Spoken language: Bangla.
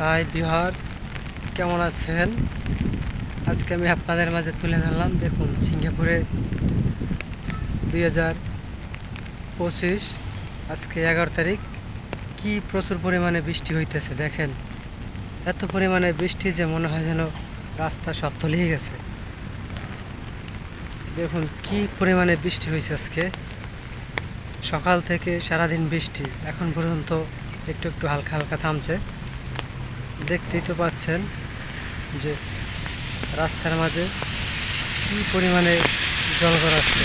হাই ভিউয়ার্স, কেমন আছেন? আজকে আমি আপনাদের মাঝে তুলে ধরলাম। দেখুন, সিঙ্গাপুরে 2025 আজকে 11 তারিখ কি প্রচুর পরিমাণে বৃষ্টি হইতেছে। দেখেন, এত পরিমাণে বৃষ্টি যে মনে হয় যেন রাস্তা সব তলিয়ে গেছে। দেখুন কি পরিমাণে বৃষ্টি হয়েছে আজকে। সকাল থেকে সারাদিন বৃষ্টি, এখন পর্যন্ত একটু একটু হালকা হালকা থামছে। দেখতেই তো পাচ্ছেন যে রাস্তার মাঝে কি পরিমাণে জল গড়াচ্ছে।